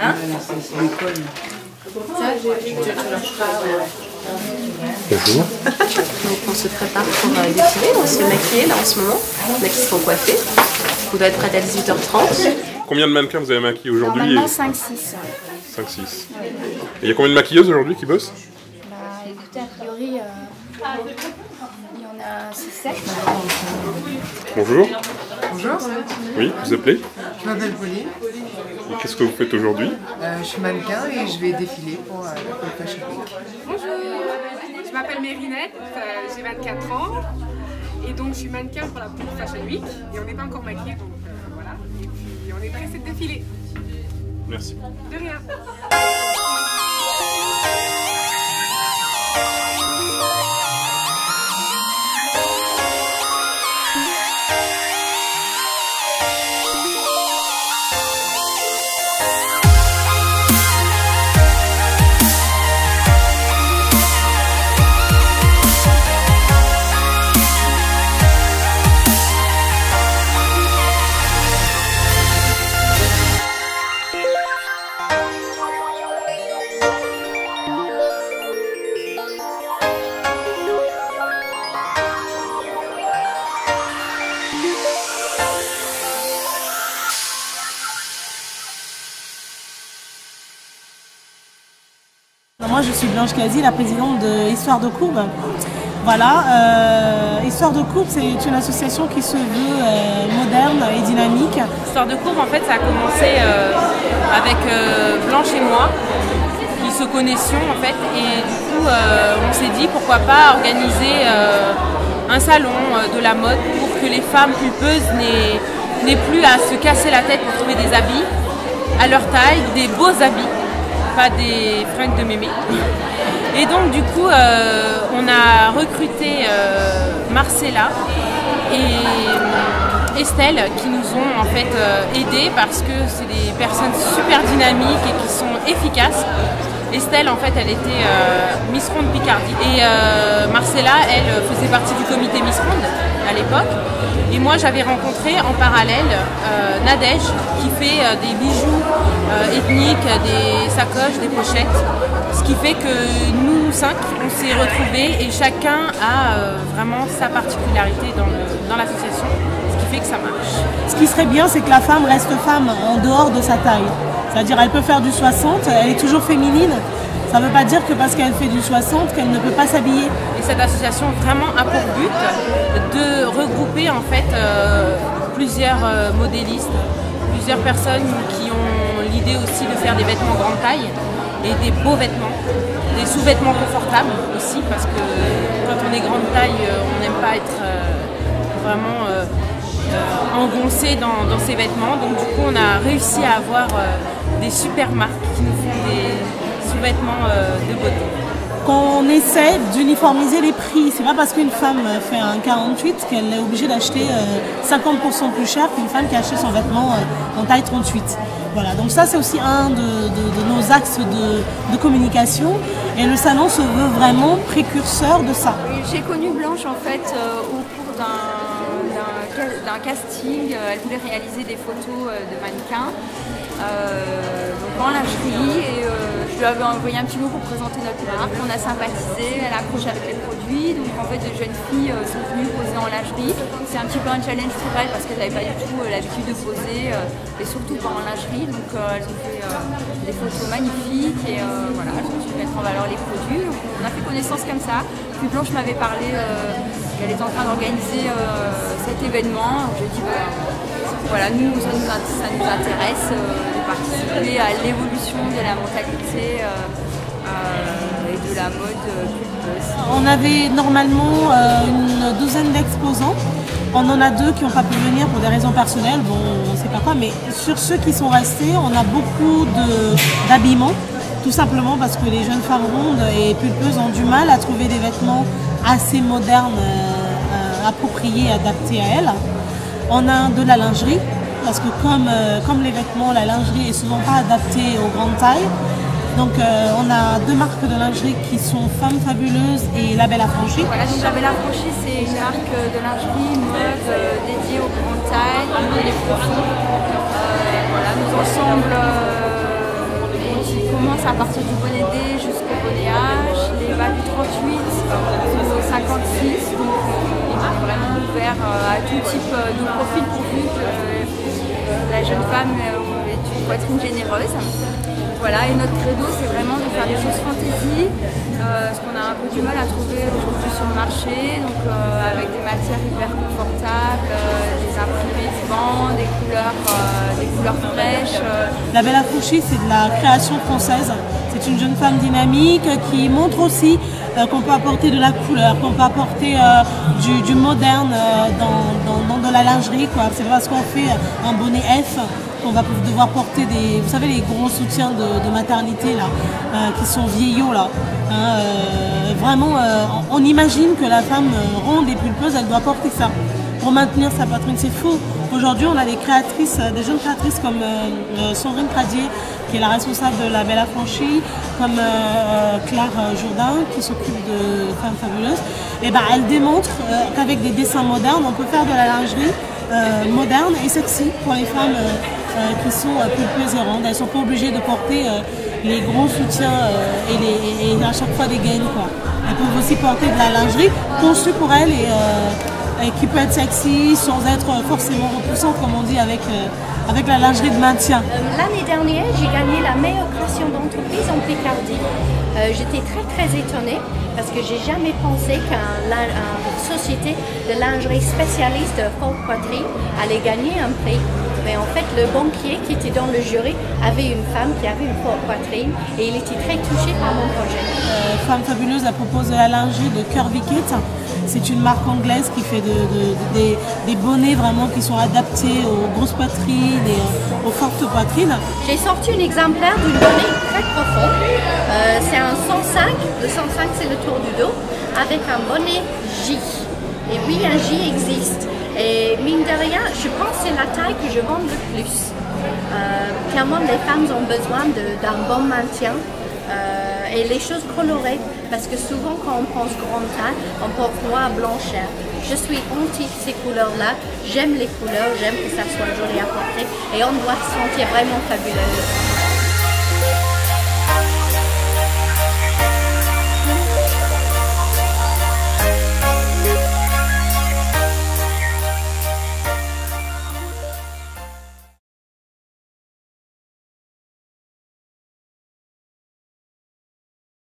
Hein? Bonjour. Donc on se prépare pour défiler, on se fait maquiller là en ce moment. On a qui se font coiffer. On doit être prête à 18h30. Combien de mannequins vous avez maquillés aujourd'hui? Normalement 5-6. 5-6. Et il y a combien de maquilleuses aujourd'hui qui bossent? Bah écoutez, a priori, il y en a 6-7. Bonjour. Bonjour, Oui, vous appelez? je m'appelle Pauline, Et qu'est-ce que vous faites aujourd'hui? je suis mannequin et je vais défiler pour la Pole Fashion Week. Bonjour, je m'appelle Mérinette, j'ai 24 ans et donc je suis mannequin pour la Pole Fashion Week et on n'est pas encore maquillés donc voilà. Et puis on est pressé de défiler. Merci. De rien. Moi je suis Blanche Cazy, la présidente de Histoire de Courbe. Voilà, Histoire de Courbe c'est une association qui se veut moderne et dynamique. Histoire de Courbe en fait ça a commencé avec Blanche et moi qui se connaissions en fait et du coup on s'est dit pourquoi pas organiser un salon de la mode pour que les femmes pulpeuses n'aient plus à se casser la tête pour trouver des habits à leur taille, des beaux habits. Pas des fringues de mémé. Et donc du coup on a recruté Marcella et Estelle qui nous ont en fait aidés parce que c'est des personnes super dynamiques et qui sont efficaces. Estelle en fait elle était Miss Ronde Picardie et Marcella elle faisait partie du comité Miss Ronde à l'époque. Et moi j'avais rencontré en parallèle Nadège qui fait des bijoux ethniques, des sacoches, des pochettes. Ce qui fait que nous 5 on s'est retrouvés et chacun a vraiment sa particularité dans l'association. Ce qui fait que ça marche. Ce qui serait bien c'est que la femme reste femme en dehors de sa taille. C'est-à-dire elle peut faire du 60, elle est toujours féminine. Ça ne veut pas dire que parce qu'elle fait du 60 qu'elle ne peut pas s'habiller. Et cette association vraiment a pour but de regrouper en fait plusieurs modélistes, plusieurs personnes qui ont l'idée aussi de faire des vêtements grande taille et des beaux vêtements, des sous-vêtements confortables aussi parce que quand on est grande taille, on n'aime pas être vraiment engoncé dans ses vêtements. Donc du coup on a réussi à avoir des super marques qui nous font des sous-vêtements de beauté. Qu'on essaie d'uniformiser les prix. C'est pas parce qu'une femme fait un 48 qu'elle est obligée d'acheter 50% plus cher qu'une femme qui a acheté son vêtement en taille 38. Voilà, donc ça c'est aussi un de nos axes de communication et le salon se veut vraiment précurseur de ça. J'ai connu Blanche en fait au cours d'un casting. Elle voulait réaliser des photos de mannequins donc en lingerie et je lui avais envoyé un petit mot pour présenter notre marque. On a sympathisé, elle a accroché avec les produits. Donc en fait, de jeunes filles sont venues poser en lingerie. C'est un petit peu un challenge pour elles parce qu'elles n'avaient pas du tout l'habitude de poser et surtout pas en lingerie. Donc elles ont fait des photos magnifiques et voilà, elles ont su mettre en valeur les produits. Donc, on a fait connaissance comme ça. Puis Blanche m'avait parlé qu'elle était en train d'organiser cet événement. Je lui ai dit voilà, nous, ça nous intéresse de participer à l'évolution de la mentalité et de la mode pulpeuse. On avait normalement une douzaine d'exposants. On en a 2 qui n'ont pas pu venir pour des raisons personnelles, bon, on ne sait pas quoi, mais sur ceux qui sont restés, on a beaucoup d'habillement, tout simplement parce que les jeunes femmes rondes et pulpeuses ont du mal à trouver des vêtements assez modernes, appropriés, adaptés à elles. On a de la lingerie, parce que comme les vêtements, la lingerie est souvent pas adaptée aux grandes tailles. Donc on a 2 marques de lingerie qui sont Femmes Fabuleuses et La Belle Affranchie. Voilà, donc La Belle Affranchie, c'est une marque de lingerie mode dédiée aux grandes tailles, les profonds. Voilà, nous ensemble qui commence à partir du bonnet D jusqu'au bonnet H, les bas du 38 au 56. Donc il est vraiment ouvert à tout type de profil pourvu que la jeune femme ait une poitrine généreuse. Voilà, et notre credo c'est vraiment de faire des choses fantaisie, ce qu'on a un peu du mal à trouver aujourd'hui sur le marché, donc avec des matières hyper confortables, des imprimés vivants, des couleurs fraîches. La Belle Affranchie, c'est de la création française. C'est une jeune femme dynamique qui montre aussi qu'on peut apporter de la couleur, qu'on peut apporter du moderne dans de la lingerie. C'est parce qu'on fait un bonnet F qu'on va devoir porter des, vous savez, les gros soutiens de maternité là, qui sont vieillots là. Vraiment, on imagine que la femme ronde et pulpeuse, elle doit porter ça pour maintenir sa poitrine. C'est faux. Aujourd'hui, on a des créatrices, des jeunes créatrices comme Sandrine Pradier, qui est la responsable de la Belle Affranchie, comme Claire Jourdain, qui s'occupe de Femmes Fabuleuses. Et ben, elle démontre qu'avec des dessins modernes, on peut faire de la lingerie moderne et sexy pour les femmes qui sont pulpeuses et rondes. Elles ne sont pas obligées de porter les gros soutiens et à chaque fois des gaines, quoi. Elles peuvent aussi porter de la lingerie conçue pour elles et qui peut être sexy sans être forcément repoussante, comme on dit, avec la lingerie de maintien. L'année dernière, j'ai gagné la meilleure création d'entreprise en Picardie. J'étais très étonnée parce que j'ai jamais pensé qu'une société de lingerie spécialiste de forte poitrine allait gagner un prix. Mais en fait, le banquier qui était dans le jury avait une femme qui avait une forte poitrine et il était très touché par mon projet. Femme Fabuleuse elle propose de la lingerie de Curvy Kit. C'est une marque anglaise qui fait des bonnets vraiment qui sont adaptés aux grosses poitrines et aux fortes poitrines. J'ai sorti un exemplaire d'une bonnet très profond. C'est un 105. Le 105 c'est le tour du dos avec un bonnet J. Et oui, un J existe. Et mine de rien, je pense que c'est la taille que je vends le plus. Clairement, les femmes ont besoin d'un bon maintien et les choses colorées. Parce que souvent, quand on pense grande taille, on porte noir, blanc, cher. Je suis anti ces couleurs-là. J'aime les couleurs, j'aime que ça soit joli à porter. Et on doit se sentir vraiment fabuleuse.